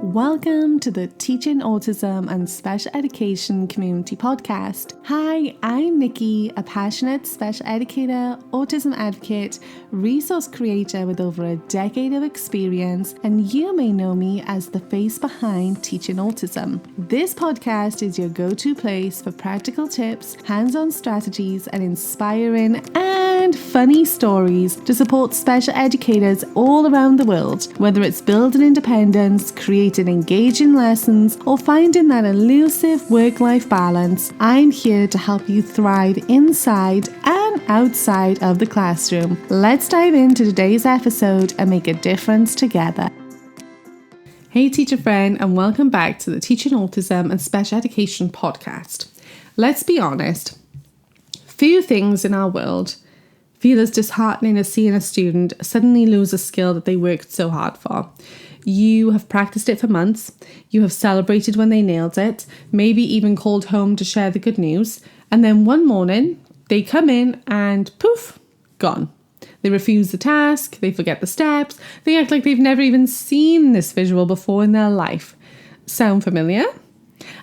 Welcome to the Teaching Autism and Special Education Community Podcast. Hi, I'm Nikki, a passionate special educator, autism advocate, resource creator with over a decade of experience, and you may know me as the face behind Teaching Autism. This podcast is your go-to place for practical tips, hands-on strategies, and inspiring and funny stories to support special educators all around the world, whether it's building independence, creating engaging lessons, or finding that elusive work-life balance. I'm here to help you thrive inside and outside of the classroom. Let's dive into today's episode and make a difference together. Hey teacher friend, and welcome back to the Teaching Autism and Special Education podcast. Let's be honest, few things in our world feel as disheartening as seeing a student suddenly lose a skill that they worked so hard for. You have practiced it for months, you have celebrated when they nailed it, maybe even called home to share the good news, and then one morning they come in and poof, gone. They refuse the task, they forget the steps, they act like they've never even seen this visual before in their life. Sound familiar?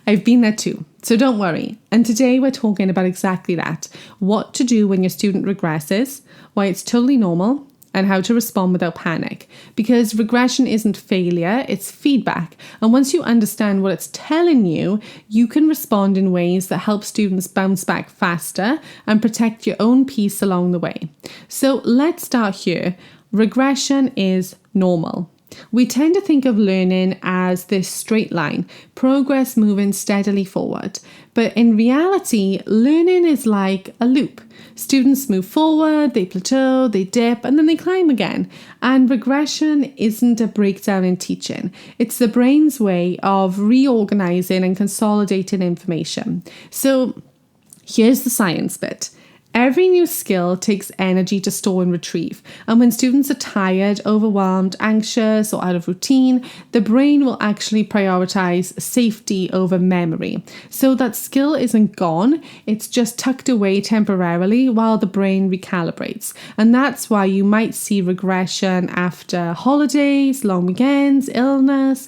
I've been there too, so don't worry. And today we're talking about exactly that. What to do when your student regresses, why it's totally normal, and how to respond without panic. Because regression isn't failure, it's feedback. And once you understand what it's telling you, you can respond in ways that help students bounce back faster and protect your own peace along the way. So let's start here. Regression is normal. We tend to think of learning as this straight line, progress moving steadily forward. But in reality, learning is like a loop. Students move forward, they plateau, they dip, and then they climb again. And regression isn't a breakdown in teaching. It's the brain's way of reorganizing and consolidating information. So here's the science bit. Every new skill takes energy to store and retrieve. And when students are tired, overwhelmed, anxious, or out of routine, the brain will actually prioritize safety over memory. So that skill isn't gone, it's just tucked away temporarily while the brain recalibrates. And that's why you might see regression after holidays, long weekends, illness,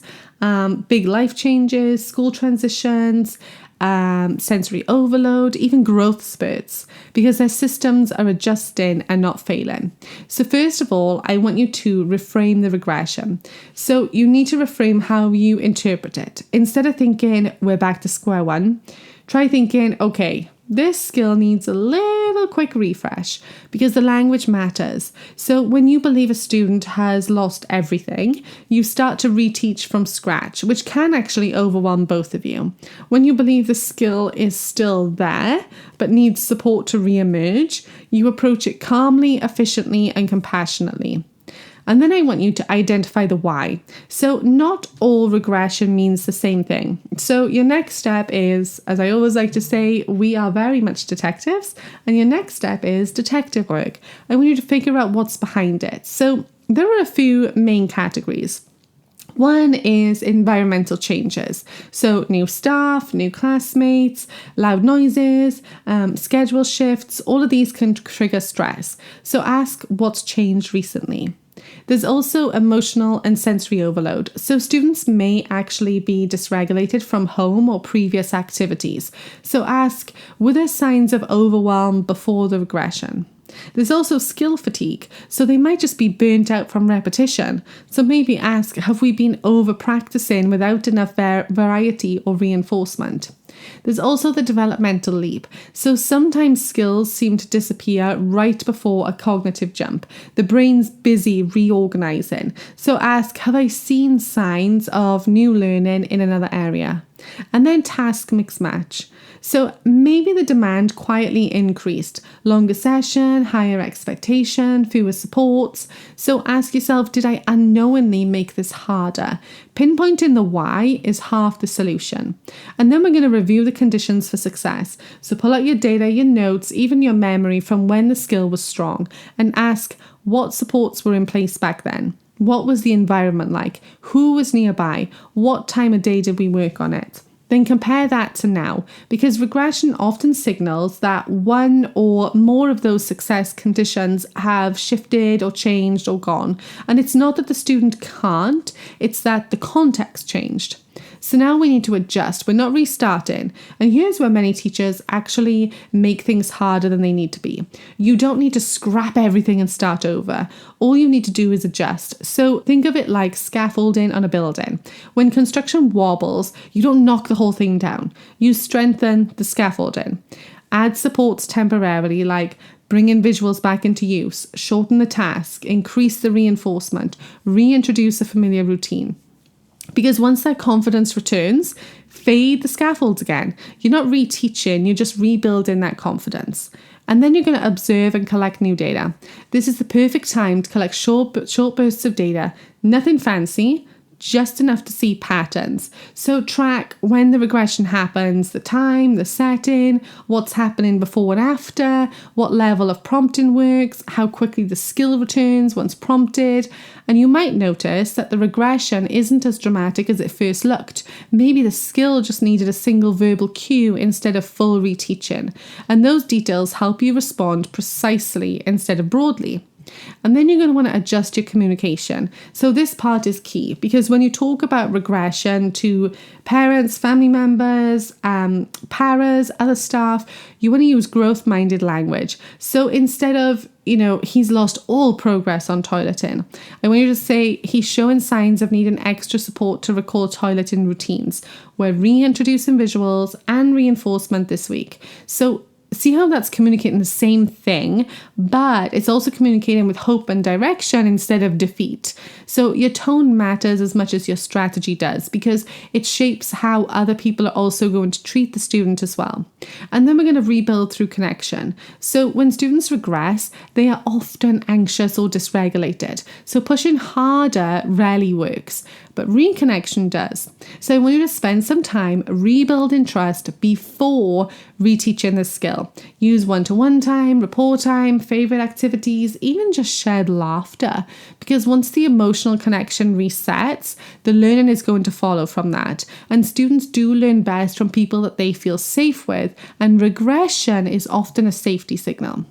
big life changes, school transitions, sensory overload, even growth spurts, because their systems are adjusting and not failing. So first of all, I want you to reframe the regression. So you need to reframe how you interpret it. Instead of thinking we're back to square one, try thinking, okay, this skill needs a little quick refresh because the language matters. So when you believe a student has lost everything, you start to reteach from scratch, which can actually overwhelm both of you. When you believe the skill is still there, but needs support to re-emerge, you approach it calmly, efficiently, and compassionately. And then I want you to identify the why. So not all regression means the same thing. So your next step is, as I always like to say, we are very much detectives. And your next step is detective work. I want you to figure out what's behind it. So there are a few main categories. One is environmental changes. So new staff, new classmates, loud noises, schedule shifts, all of these can trigger stress. So ask what's changed recently. There's also emotional and sensory overload. So students may actually be dysregulated from home or previous activities. So ask, were there signs of overwhelm before the regression? There's also skill fatigue, so they might just be burnt out from repetition. So maybe ask, have we been over practicing without enough variety or reinforcement? There's also the developmental leap. So sometimes skills seem to disappear right before a cognitive jump. The brain's busy reorganizing. So ask, have I seen signs of new learning in another area? And then task mix match. So maybe the demand quietly increased. Longer session, higher expectation, fewer supports. So ask yourself, did I unknowingly make this harder? Pinpointing the why is half the solution. And then we're going to review the conditions for success. So pull out your data, your notes, even your memory from when the skill was strong, and ask what supports were in place back then. What was the environment like? Who was nearby? What time of day did we work on it? then compare that to now, because regression often signals that one or more of those success conditions have shifted or changed or gone. And it's not that the student can't, it's that the context changed. So now we need to adjust. We're not restarting. And here's where many teachers actually make things harder than they need to be. You don't need to scrap everything and start over. All you need to do is adjust. So think of it like scaffolding on a building. When construction wobbles, you don't knock the whole thing down. You strengthen the scaffolding. Add supports temporarily, like bringing visuals back into use, shorten the task, increase the reinforcement, reintroduce a familiar routine. Because once that confidence returns, fade the scaffolds again. You're not reteaching, you're just rebuilding that confidence. And then you're going to observe and collect new data. This is the perfect time to collect short bursts of data, nothing fancy, just enough to see patterns. So track when the regression happens, the time, the setting, what's happening before and after, what level of prompting works, how quickly the skill returns once prompted. And you might notice that the regression isn't as dramatic as it first looked. Maybe the skill just needed a single verbal cue instead of full reteaching. And those details help you respond precisely instead of broadly. And then you're going to want to adjust your communication. So this part is key, because when you talk about regression to parents, family members, paras, other staff, you want to use growth-minded language. So instead of, he's lost all progress on toileting, I want you to say he's showing signs of needing extra support to recall toileting routines. We're reintroducing visuals and reinforcement this week. So see how that's communicating the same thing, but it's also communicating with hope and direction instead of defeat. So your tone matters as much as your strategy does, because it shapes how other people are also going to treat the student as well. And then we're going to rebuild through connection. So when students regress, they are often anxious or dysregulated. So pushing harder rarely works, but reconnection does. So I want you to spend some time rebuilding trust before reteaching the skill. Use one-to-one time, rapport time, favorite activities, even just shared laughter. Because once the emotional connection resets, the learning is going to follow from that. And students do learn best from people that they feel safe with, and regression is often a safety signal.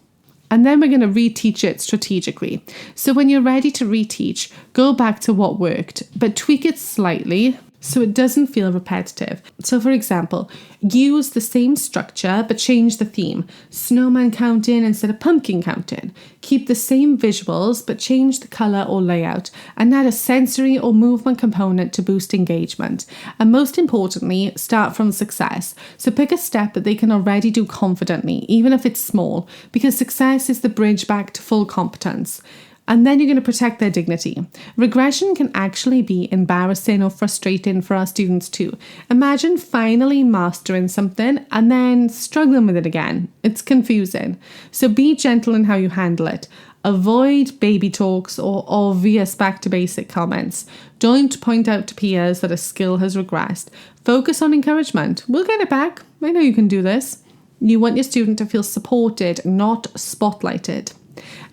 And then we're going to reteach it strategically. So when you're ready to reteach, go back to what worked, but tweak it slightly so it doesn't feel repetitive. So for example, use the same structure but change the theme. Snowman counting instead of pumpkin counting. Keep the same visuals but change the colour or layout, and add a sensory or movement component to boost engagement. And most importantly, start from success. So pick a step that they can already do confidently, even if it's small, because success is the bridge back to full competence. And then you're going to protect their dignity. Regression can actually be embarrassing or frustrating for our students too. Imagine finally mastering something and then struggling with it again. It's confusing. So be gentle in how you handle it. Avoid baby talks or obvious back to basic comments. Don't point out to peers that a skill has regressed. Focus on encouragement. We'll get it back. I know you can do this. You want your student to feel supported, not spotlighted.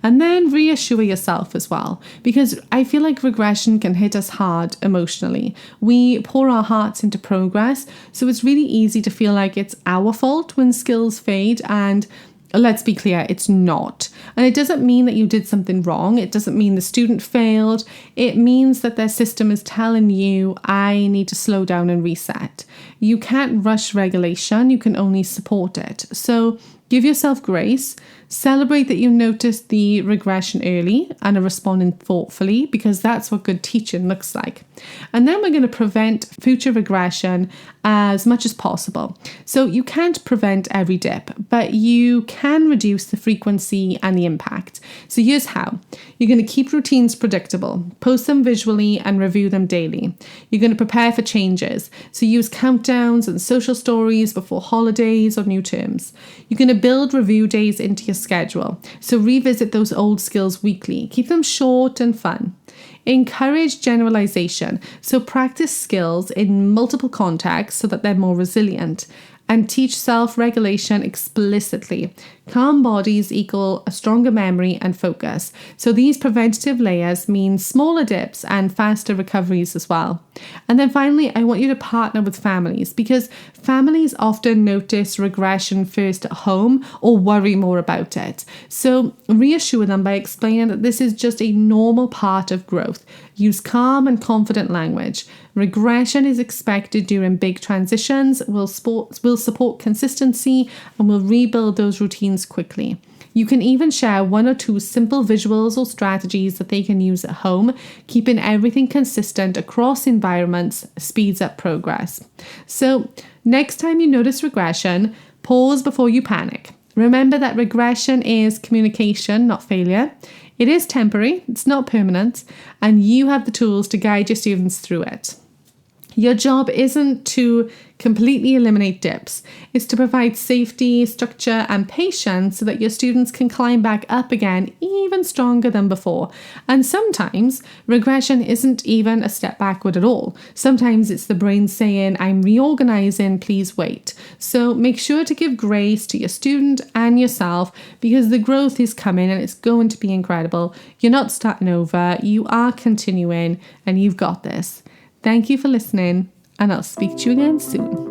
And then reassure yourself as well, because I feel like regression can hit us hard emotionally. We pour our hearts into progress, so it's really easy to feel like it's our fault when skills fade, and let's be clear, it's not. And it doesn't mean that you did something wrong. It doesn't mean the student failed. It means that their system is telling you, I need to slow down and reset. You can't rush regulation. You can only support it. So give yourself grace. Celebrate that you noticed the regression early and are responding thoughtfully, because that's what good teaching looks like. And then we're going to prevent future regression as much as possible. So you can't prevent every dip, but you can reduce the frequency and the impact. So here's how. You're going to keep routines predictable, post them visually and review them daily. You're going to prepare for changes. So use countdowns and social stories before holidays or new terms. You're going to build review days into your schedule. So revisit those old skills weekly. Keep them short and fun. Encourage generalization. So practice skills in multiple contexts so that they're more resilient. and teach self-regulation explicitly. Calm bodies equal a stronger memory and focus. So these preventative layers mean smaller dips and faster recoveries as well. And then finally, I want you to partner with families, because families often notice regression first at home or worry more about it. So reassure them by explaining that this is just a normal part of growth. Use calm and confident language. Regression is expected during big transitions, will support consistency, and will rebuild those routines quickly. You can even share 1 or 2 simple visuals or strategies that they can use at home. Keeping everything consistent across environments speeds up progress. So next time you notice regression, pause before you panic. Remember that regression is communication, not failure. It is temporary, it's not permanent, and you have the tools to guide your students through it. Your job isn't to completely eliminate dips. It's to provide safety, structure, and patience so that your students can climb back up again even stronger than before. And sometimes regression isn't even a step backward at all. Sometimes it's the brain saying, I'm reorganizing, please wait. So make sure to give grace to your student and yourself, because the growth is coming and it's going to be incredible. You're not starting over, you are continuing, and you've got this. Thank you for listening, and I'll speak to you again soon.